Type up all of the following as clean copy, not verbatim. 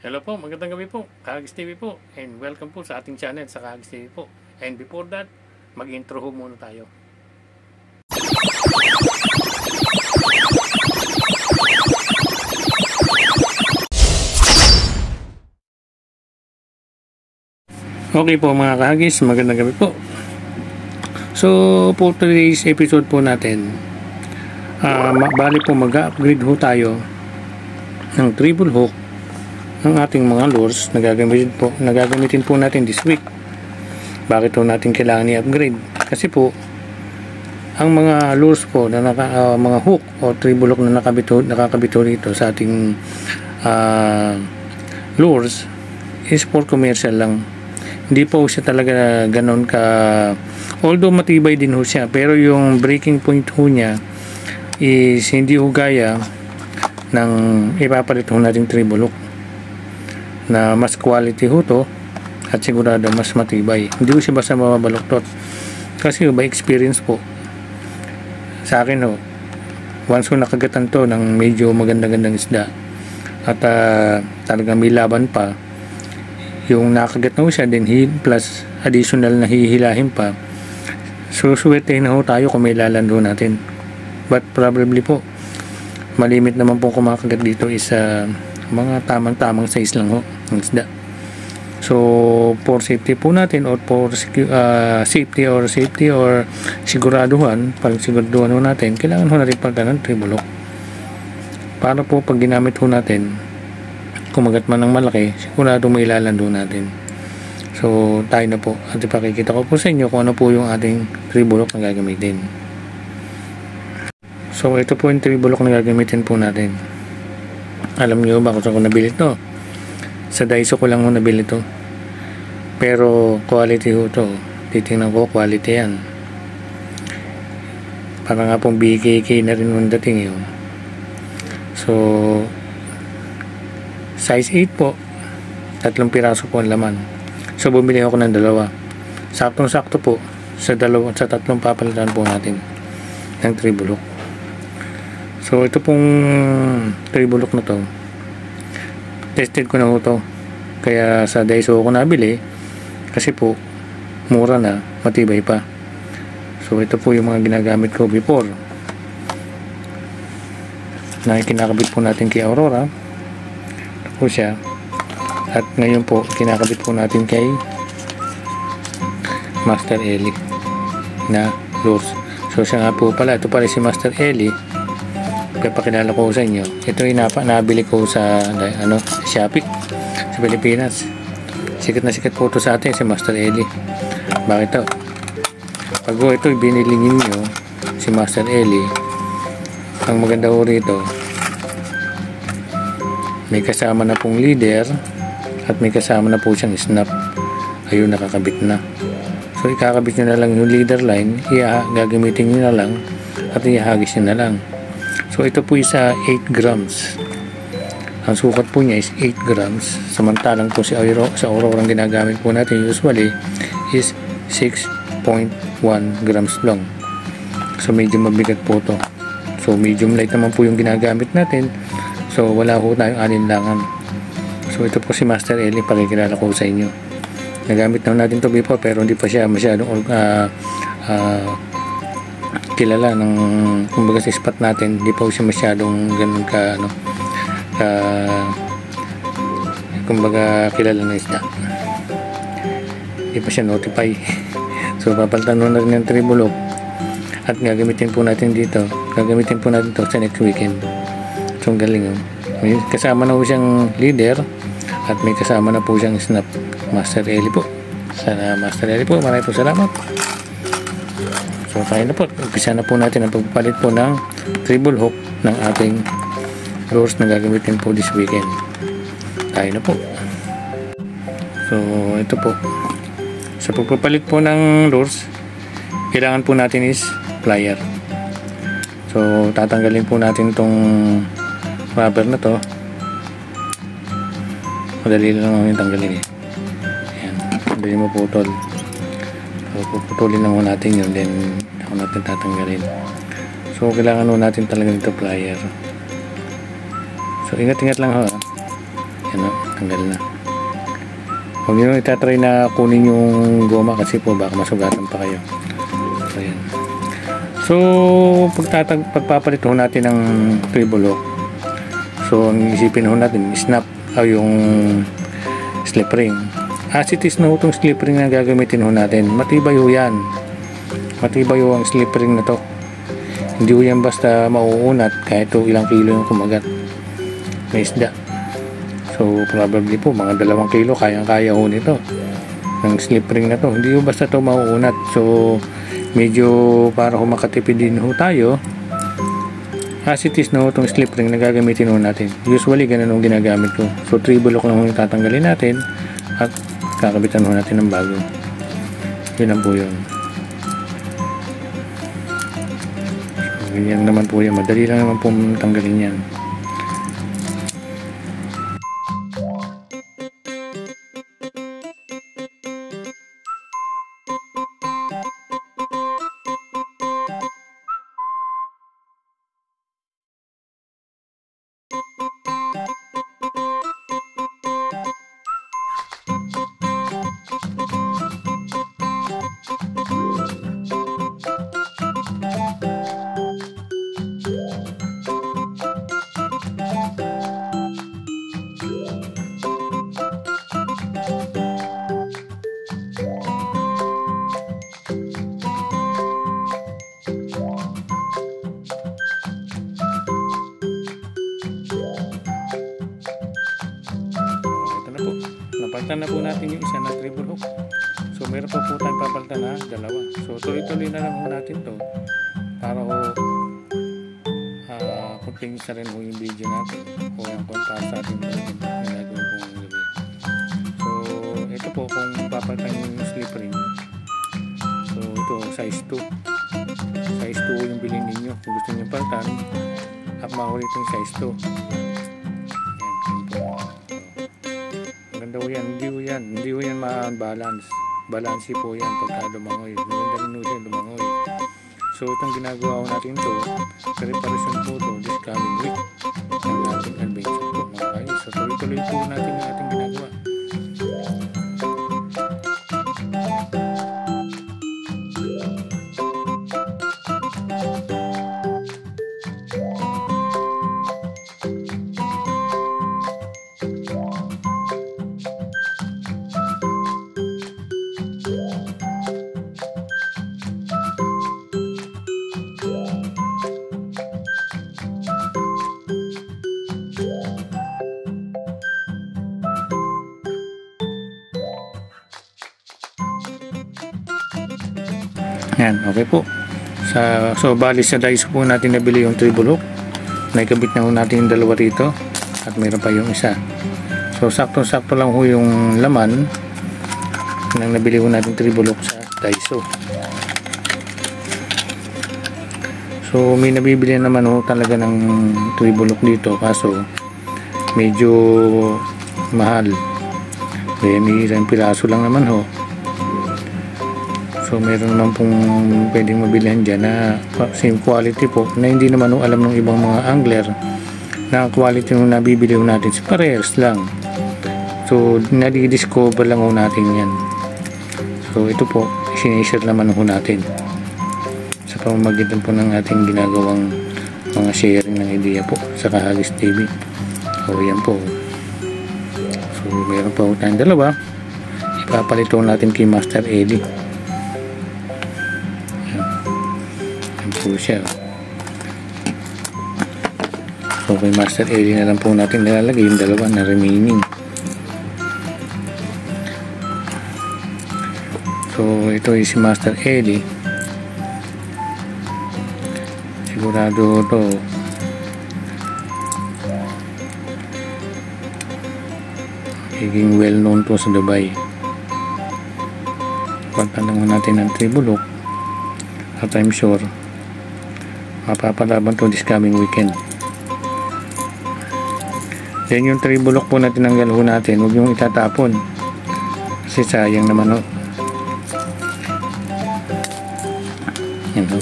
Hello po, magandang gabi po, Kahagis TV po, and welcome po sa ating channel sa Kahagis TV po. And before that, mag-intro ho muna tayo. Okay po mga Kahagis, magandang gabi po. So, for today's episode po natin, bali po mag-upgrade ho tayo ng treble hook ng ating mga lures na gagamitin po natin this week. Bakit po natin kailangan i-upgrade? Kasi po ang mga lures po na mga hook o treble hook na nakakabito dito sa ating lures is for commercial lang. Hindi po siya talaga ganon ka, although matibay din ho siya, pero yung breaking point ho niya is hindi ho gaya ng ipapalit ho nating treble hook na mas quality ho to at sigurado mas matibay. Hindi ko siya basta mababaluktot kasi by experience po sa akin ho, once ko nakagatan to ng medyo magandang isda at talagang may laban pa, yung nakagat na ho siya din plus additional na hihilahin pa, susuwetehin na ho tayo kung may lalando natin. But probably po malimit naman po kumakagat dito is mga tamang size lang ho ng isda. So for safety po natin or for safety or siguraduhan, pag siguraduhan ho natin, kailangan ho natin pagkanan treble hook para po pag ginamit ho natin, kumagat man ng malaki, sigurado may ilalando natin. So tayo na po at ipakikita ko po sa inyo kung ano po yung ating treble hook na gagamitin. So ito po yung treble hook na gagamitin po natin. Alam niyo ba kung saan ko nabili ito? Sa Daiso ko lang ho nabili ito. Pero quality ho ito. Titingnan ko, quality yan. Para nga pong BKK na rin yung dating yun. So size 8 po. 3 piraso po ang laman. So bumili ako ng 2. Saktong-sakto po sa 3 papalitan po natin ng treble hook. So ito pong treble hook na to, tested ko na ho to, kaya sa Daiso ko nabili kasi po mura na, matibay pa. So ito po yung mga ginagamit ko before na kinakabit po natin kay Aurora. Ito po siya, at ngayon po kinakabit po natin kay Master Eli na lures. So siya nga po pala, ito pala si Master Eli. Pakilala ko sa inyo. Ito yung nabili ko sa Shopee sa Pilipinas. Sikat na sikat po ito sa atin si Master Eli. Bakit ito? Pag ito binili niyo si Master Eli, ang maganda ko rito, may kasama na pong leader at may kasama na po siyang snap. Ayun, nakakabit na. So ikakabit nyo na lang yung leader line, gagamitin nyo na lang at ihagis nyo na lang. So ito po isa 8 grams. Ang sukat po niya is 8 grams. Samantalang po sa Aurora ang ginagamit po natin usually is 6.1 grams lang. So medyo mabigat po to. So medium light naman po yung ginagamit natin. So wala po tayong alinlangan. So ito po si Master Eli, pakikilala ko sa inyo. Nagamit na natin to before pero hindi pa siya masyadong kilala ng kumbaga sa spot natin. Hindi pa siya masyadong ganun kumbaga kilala na isda. Hindi pa siya notify. So papalitan na rin ng treble hook at gagamitin po natin dito. Gagamitin po natin ito sa next weekend. So ang galing yun. May kasama na po siyang leader at may kasama na po siyang snap. Master Eli po. Sana Master Eli po, maraming po salamat. So tayo na po, umpisa na po natin ang pagpapalit po ng treble hook ng ating lures na gagamitin po this weekend. Tayo na po. So ito po, sa pagpapalit po ng lures, kailangan po natin is plier. So tatanggalin po natin itong rubber na to. Madali lang yung tanggalin eh. Ayan, madali mo putol. So puputulin lang natin yun, then ako natin tatanggalin. So kailangan natin talaga nito plier. So ingat-ingat lang ha. Yan o, tanggal na. Huwag nyo itatry na kunin yung goma kasi po baka masugatan pa kayo. So, yan. So, pagpapalit ho natin ng treble hook. So, ang isipin ho natin, snap o yung slip ring. As it is na ho itong slip ring na gagamitin ho natin. Matibay ho yan. Matibay ho ang slip ring na to. Hindi ho yan basta mauunat kahit ho ilang kilo yung kumagat. May isda. So, probably po, mga 2 kilo, kayang-kaya ho nito. Ang slip ring na to. Hindi ho basta to mauunat. So, medyo para ho makatipid din ho tayo. As it is na ho itong slip ring na gagamitin ho natin. Usually, ganun ho ginagamit ko. So, treble hook lang ho tatanggalin natin at kakabitan ho natin ng bago. Yun lang po yun. So, ganyan naman po yan. Madali lang naman po tanggalin yan. Napalitan na po natin yung isa na treble hook. So meron pa po tayong papalitan na 2. So tuloy-tuloy na lang po natin to para ho continuous na rin po yung video natin o yung para sa ating ginagawin pong gawin. So ito po kung papalitan yung slip ring. So ito size 2. Size 2 yung bilhin ninyo. Kung gusto nyo palitan, makulit yung size 2. Hindi ho yan ma-balance. Balance po yan pagka lumangoy. Maganda rin ho siya lumangoy. So itong ginagawa ko natin to, preparation po to this coming week ng ating adventure po mga guys. So tuloy-tuloy po natin yung ating ginagawa. Yan, okay po. So bali sa dice po natin nabili yung treble hook. Naikabit na ho natin yung 2 rito. At mayroon pa yung isa. So sakto-sakto lang ho yung laman nang nabili ho natin treble hook sa Daiso. So may nabibili naman ho talaga ng treble hook dito. Kaso medyo mahal. Kaya may isang piraso lang naman ho. So meron naman pong pwedeng mabilhan dyan na same quality po na hindi naman alam ng ibang mga angler na quality nung nabibili natin si parehas lang. So nadi-discover lang natin yan. So ito po sinishare naman natin sa pamamagitan po ng ating ginagawang mga sharing ng idea po sa Kahagis TV. So yan po. So meron pa tayong 2. Ipapalito natin kay Master Eddie. Po siya. So kay Master Eddie na lang po natin nilalagay yung 2 na remaining. So ito ay si Master Eddie. Sigurado to higing well known to sa Dubai. Pagtanong natin ng treble hook at I'm sure mapapalaban to this coming weekend. Then yung treble hook po na tinanggal ho natin, huwag yung itatapon kasi sayang naman ho. Yan ho.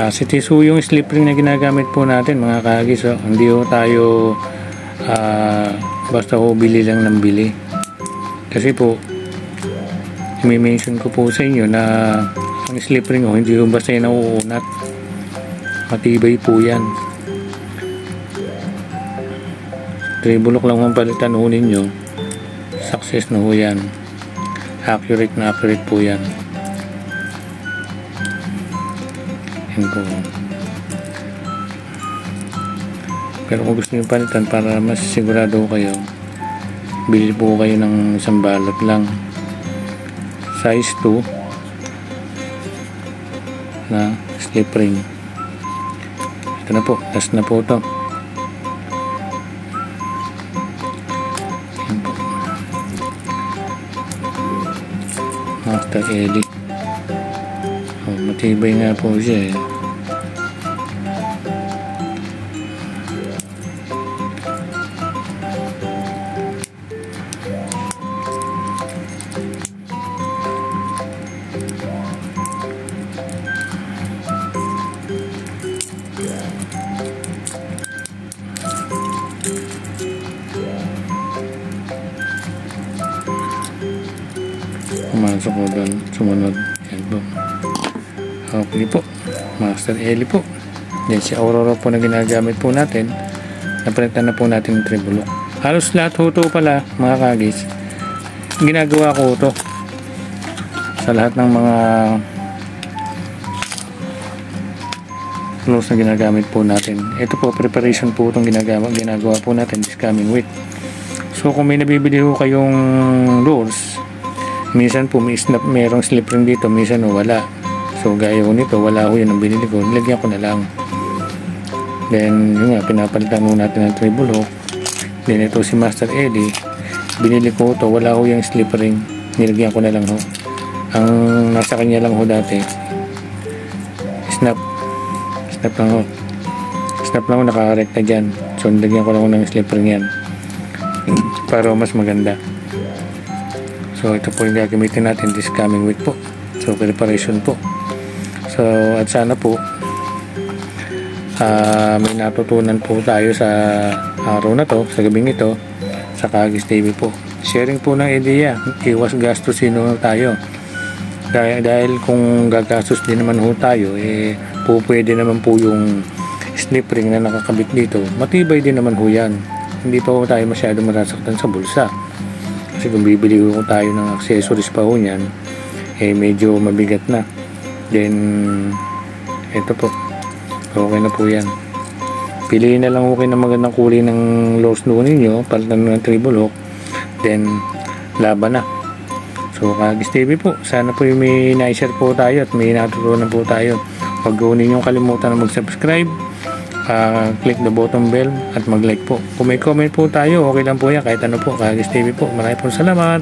Si Tisu yung slip ring na ginagamit po natin mga kagis. Hindi ho tayo basta ho bili lang ng bili. Kasi po, i-mention ko po sa inyo na ang slip ring ho, hindi ho basta yung nauunat. Matibay po yan. Tribulok lang ang palitan ho ninyo. Success na ho yan. Accurate na accurate po yan. Yan po. Pero kung gusto nyo palitan para mas sigurado kayo, bili po kayo ng isang balot lang. Size 2 na slip ring. Ito na po. Last na po ito. Master Eli. Matibay nga po siya eh. Pumasok ko doon, sumunod. Yan po. Okay po. Master Eli po. Yan si Aurora po na ginagamit po natin. Napalitan na po natin yung tribulok. Halos lahat ho to pala mga kagis. Ginagawa ko to sa lahat ng mga close na ginagamit po natin. Ito po, preparation po itong ginagawa po natin this coming week. So kung may nabibili ho kayong doors, minsan po merong slip ring dito, minsan wala. So gaya ko nito, wala ko yun ang binili ko, nilagyan ko na lang. Then yun nga, pinapalitan mo natin ng treble hook. Then ito si Master Eddie, binili ko ito, wala ko yung slip ring, nilagyan ko na lang ho. Ang nasa kanya lang ho dati, snap lang ho. Snap lang ho, nakarekta dyan. So nilagyan ko lang ho ng slip ring yan para mas maganda. So ito po yung gagamitin natin this coming week po. So preparation po. So at sana po may natutunan po tayo sa araw na to, sa gabing ito, sa Kagis TV po. Sharing po ng idea, iwas gastusin ho tayo. Dahil kung gagastos din naman ho tayo, pwede naman po yung slip ring na nakakabit dito. Matibay din naman ho yan. Hindi pa ho tayo masyado masasaktan sa bulsa. Kasi kung bibili ko tayo ng accessories pa ho niyan, medyo mabigat na. Then ito po, okay na po yan. Piliin na lang okay na magandang kulay ng low snow ninyo, palitan ng treble hook, then laban na. So Kagis TV po, sana po yung may na-share po tayo at may natutunan po tayo. Huwag po ninyong kalimutan na mag-subscribe, click the button bell at mag-like po. Kung may comment po tayo, okay lang po yan, kahit ano po. Kagis TV po, maraming po salamat.